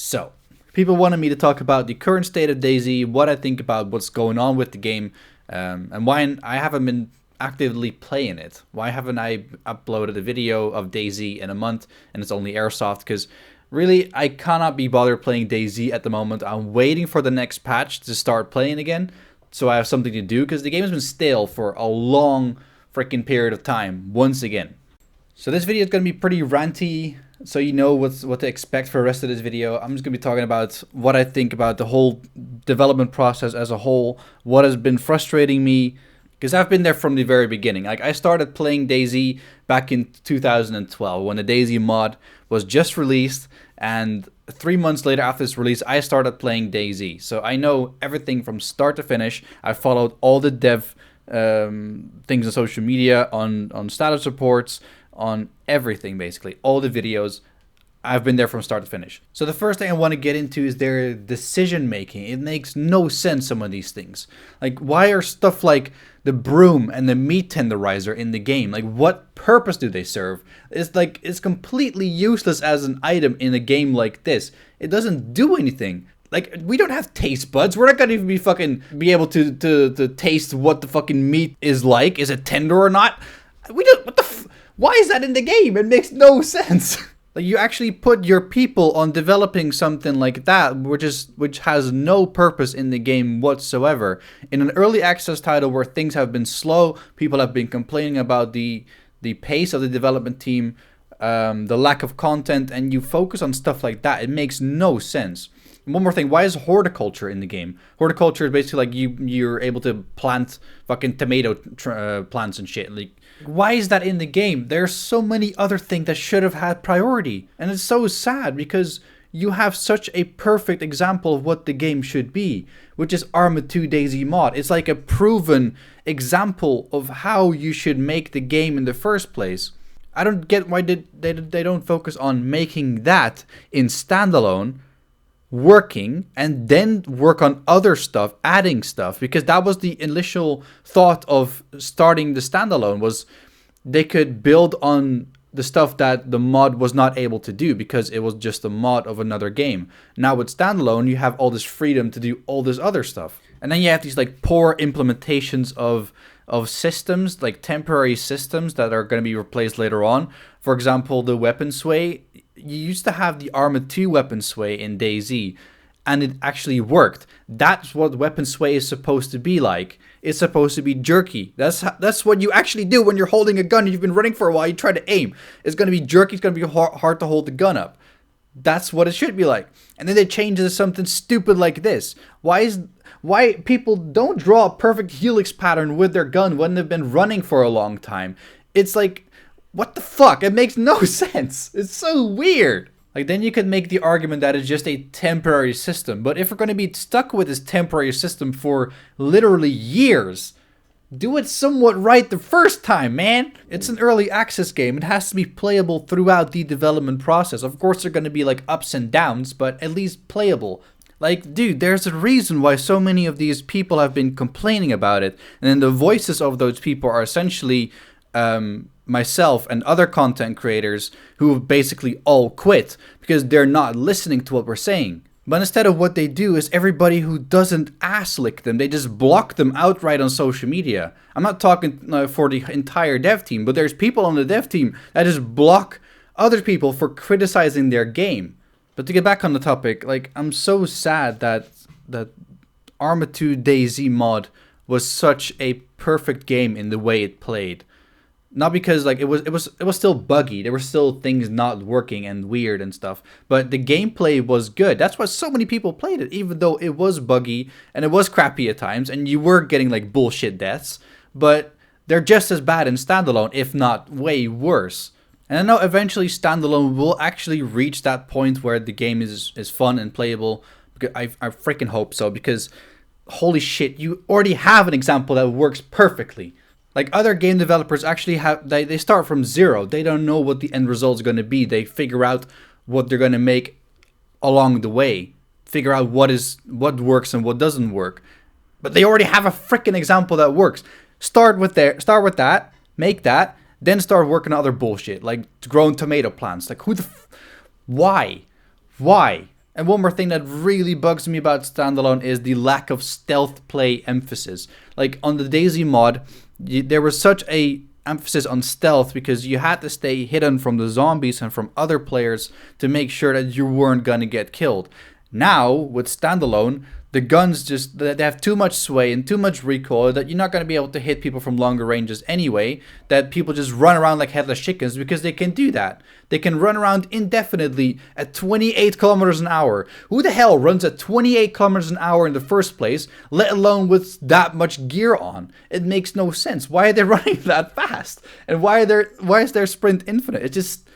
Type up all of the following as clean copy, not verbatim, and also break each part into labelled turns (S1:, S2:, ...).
S1: So, people wanted me to talk about the current state of DayZ, what I think about what's going on with the game, and why I haven't been actively playing it. Why haven't I uploaded a video of DayZ in a month and it's only Airsoft? Because really, I cannot be bothered playing DayZ at the moment. I'm waiting for the next patch to start playing again, so I have something to do, because the game has been stale for a long freaking period of time, once again. So this video is going to be pretty ranty, so you know what to expect for the rest of this video. I'm just going to be talking about what I think about the whole development process as a whole, what has been frustrating me, because I've been there from the very beginning. Like, I started playing DayZ back in 2012 when the DayZ mod was just released, and 3 months later after its release, I started playing DayZ. So I know everything from start to finish. I followed all the dev things on social media, on status reports, on everything, basically all the videos. I've been there from start to finish. So the first thing I want to get into is their decision making. It makes no sense, some of these things. Like, why are stuff like the broom and the meat tenderizer in the game? Like, what purpose do they serve? It's completely useless as an item in a game like this. It doesn't do anything. Like, we don't have taste buds. We're not gonna even be able to taste what the fucking meat is like. Is it tender or not? We don't. Why is that in the game? It makes no sense. Like, you actually put your people on developing something like that, which has no purpose in the game whatsoever. In an early access title where things have been slow, people have been complaining about the pace of the development team, the lack of content, and you focus on stuff like that. It makes no sense. And one more thing, why is horticulture in the game? Horticulture is basically like you're able to plant fucking tomato plants and shit. Like, why is that in the game? There's so many other things that should have had priority. And it's so sad because you have such a perfect example of what the game should be, which is Arma 2 DayZ mod. It's like a proven example of how you should make the game in the first place. I don't get why they don't focus on making that in standalone, working, and then work on other stuff, adding stuff, because that was the initial thought of starting the standalone, was they could build on the stuff that the mod was not able to do because it was just a mod of another game. Now with standalone, you have all this freedom to do all this other stuff, and then you have these like poor implementations of systems, like temporary systems that are going to be replaced later on. For example, the weapon sway. You used to have the Arma 2 weapon sway in DayZ, and it actually worked. That's what weapon sway is supposed to be like. It's supposed to be jerky. That's what you actually do when you're holding a gun and you've been running for a while. You try to aim. It's going to be jerky. It's going to be hard to hold the gun up. That's what it should be like. And then they change it to something stupid like this. Why people don't draw a perfect helix pattern with their gun when they've been running for a long time? It's like, what the fuck? It makes no sense. It's so weird. Like, then you could make the argument that it's just a temporary system. But if we're going to be stuck with this temporary system for literally years, do it somewhat right the first time, man. It's an early access game. It has to be playable throughout the development process. Of course, there are going to be like ups and downs, but at least playable. Like, dude, there's a reason why so many of these people have been complaining about it. And then the voices of those people are essentially myself and other content creators who have basically all quit because they're not listening to what we're saying. But instead of what they do is everybody who doesn't ass lick them, they just block them outright on social media. I'm not talking for the entire dev team, but there's people on the dev team that just block other people for criticizing their game. But to get back on the topic, like, I'm so sad that Arma 2 DayZ mod was such a perfect game in the way it played. Not because like it was still buggy. There were still things not working and weird and stuff. But the gameplay was good. That's why so many people played it, even though it was buggy and it was crappy at times, and you were getting like bullshit deaths. But they're just as bad in standalone, if not way worse. And I know eventually standalone will actually reach that point where the game is fun and playable. Because I freaking hope so, because holy shit, you already have an example that works perfectly. Like, other game developers actually have, they start from zero. They don't know what the end result is going to be. They figure out what they're going to make along the way. Figure out what works and what doesn't work. But they already have a freaking example that works. Start with that, make that, then start working on other bullshit, like growing tomato plants. Like, why? And one more thing that really bugs me about standalone is the lack of stealth play emphasis. Like on the DayZ mod, there was such a emphasis on stealth because you had to stay hidden from the zombies and from other players to make sure that you weren't gonna get killed. Now with standalone, the guns they have too much sway and too much recoil that you're not going to be able to hit people from longer ranges anyway, that people just run around like headless chickens because they can do that. They can run around indefinitely at 28 kilometers an hour. Who the hell runs at 28 kilometers an hour in the first place, let alone with that much gear on? It makes no sense. Why are they running that fast? And why is their sprint infinite? It's just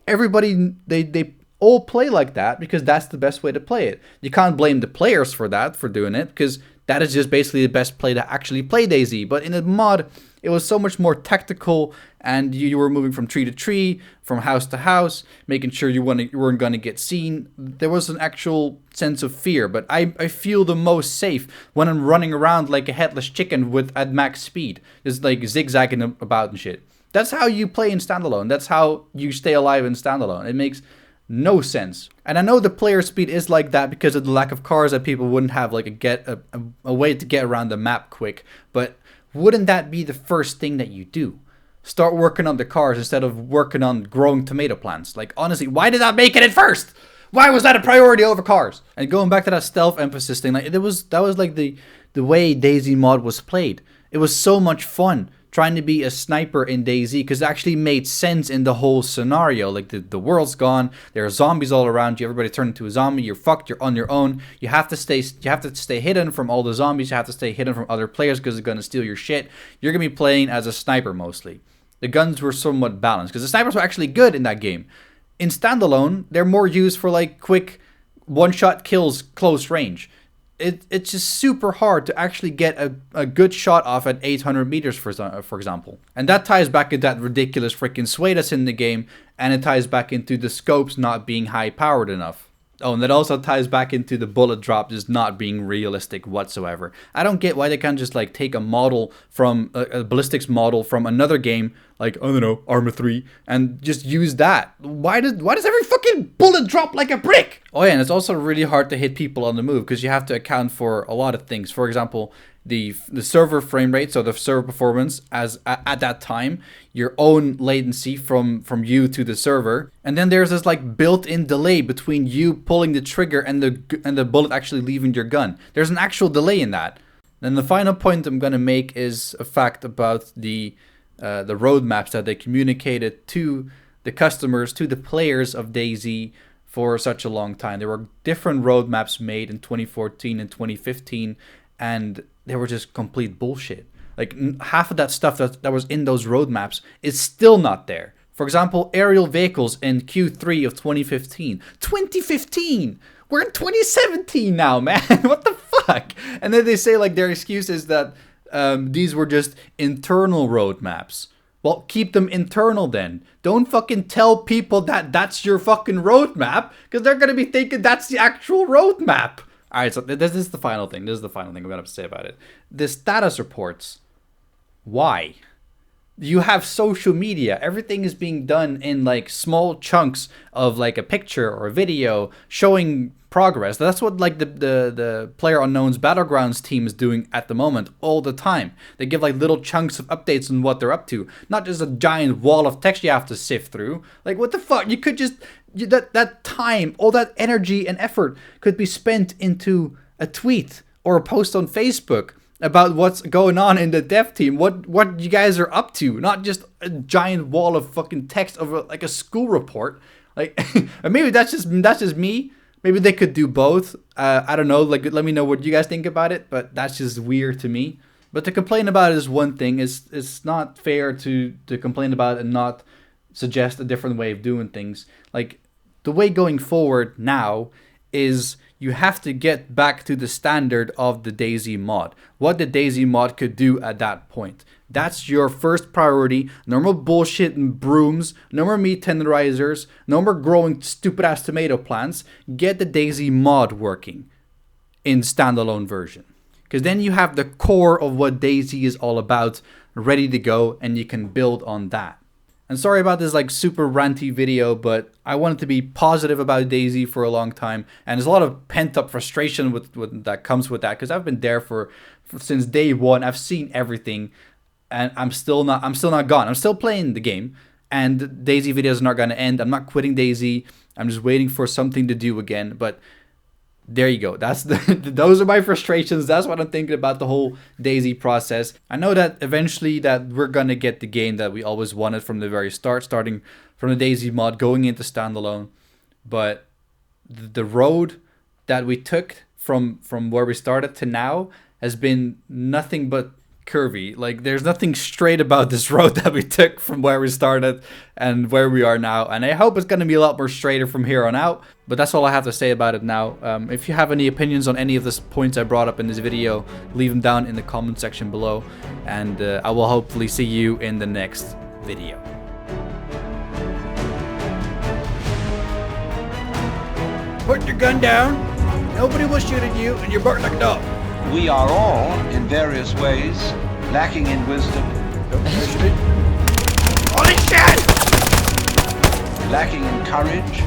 S1: everybody, they all play like that because that's the best way to play it. You can't blame the players for that, for doing it, because that is just basically the best play to actually play DayZ. But in a mod, it was so much more tactical, and you were moving from tree to tree, from house to house, making sure you weren't going to get seen. There was an actual sense of fear, but I feel the most safe when I'm running around like a headless chicken at max speed, just like zigzagging about and shit. That's how you play in standalone. That's how you stay alive in standalone. It makes no sense. And I know the player speed is like that because of the lack of cars, that people wouldn't have like a way to get around the map quick. But wouldn't that be the first thing that you do? Start working on the cars instead of working on growing tomato plants. Like honestly, why did that make it at first? Why was that a priority over cars? And going back to that stealth emphasis thing, like that was like the way DayZ mod was played. It was so much fun trying to be a sniper in DayZ because it actually made sense in the whole scenario. Like the world's gone, there are zombies all around you, everybody turned into a zombie, you're fucked, you're on your own. You have to stay hidden from all the zombies, you have to stay hidden from other players because they're gonna steal your shit. You're gonna be playing as a sniper mostly. The guns were somewhat balanced because the snipers were actually good in that game. In standalone, they're more used for like quick one-shot kills close range. It's just super hard to actually get a good shot off at 800 meters, for example. And that ties back into that ridiculous freaking sway that's in the game, and it ties back into the scopes not being high-powered enough. Oh, and that also ties back into the bullet drop just not being realistic whatsoever. I don't get why they can't just like take a model from a ballistics model from another game, like, I don't know, Arma 3, and just use that. Why does every fucking bullet drop like a brick? Oh yeah, and it's also really hard to hit people on the move because you have to account for a lot of things. For example, the server frame rate, so the server performance as at that time, your own latency from you to the server, and then there's this like built-in delay between you pulling the trigger and the bullet actually leaving your gun. There's an actual delay in that. Then the final point I'm gonna make is a fact about the roadmaps that they communicated to the customers, to the players of DayZ for such a long time. There were different roadmaps made in 2014 and 2015, and they were just complete bullshit. Like half of that stuff that was in those roadmaps is still not there. For example, aerial vehicles in Q3 of 2015. 2015! We're in 2017 now, man. What the fuck? And then they say like their excuse is that these were just internal roadmaps. Well, keep them internal then. Don't fucking tell people that that's your fucking roadmap, because they're going to be thinking that's the actual roadmap. Alright, so this is the final thing. This is the final thing I'm going to say about it. The status reports. Why? You have social media. Everything is being done in like small chunks of like a picture or a video showing progress. That's what like the PlayerUnknown's Battlegrounds team is doing at the moment all the time. They give like little chunks of updates on what they're up to, not just a giant wall of text you have to sift through. Like what the fuck? You could just that time, all that energy and effort could be spent into a tweet or a post on Facebook about what's going on in the dev team, what you guys are up to, not just a giant wall of fucking text over like a school report. Like, maybe that's just me. Maybe they could do both. I don't know. Like, let me know what you guys think about it. But that's just weird to me. But to complain about it is one thing. It's not fair to complain about it and not suggest a different way of doing things. Like, the way going forward now is you have to get back to the standard of the DayZ mod. What the DayZ mod could do at that point. That's your first priority. No more bullshit and brooms. No more meat tenderizers. No more growing stupid ass tomato plants. Get the DayZ mod working in standalone version. Because then you have the core of what DayZ is all about ready to go, and you can build on that. And sorry about this like super ranty video, but I wanted to be positive about DayZ for a long time, and there's a lot of pent up frustration with that comes with that, because I've been there for since day one. I've seen everything, and I'm still not gone. I'm still playing the game, and DayZ videos are not gonna end. I'm not quitting DayZ. I'm just waiting for something to do again. But there you go. That's those are my frustrations. That's what I'm thinking about the whole DayZ process. I know that eventually that we're gonna get the game that we always wanted from the very start, starting from the DayZ mod, going into standalone. But the road that we took from where we started to now has been nothing but curvy. Like, there's nothing straight about this road that we took from where we started and where we are now, and I hope it's going to be a lot more straighter from here on out. But that's all I have to say about it now. If you have any opinions on any of the points I brought up in this video, leave them down in the comment section below, and I will hopefully see you in the next video. Put your gun down. Nobody will shoot at you, and you're barking like a dog.
S2: We are all, in various ways, lacking in wisdom.
S1: Holy shit!
S2: Lacking in courage.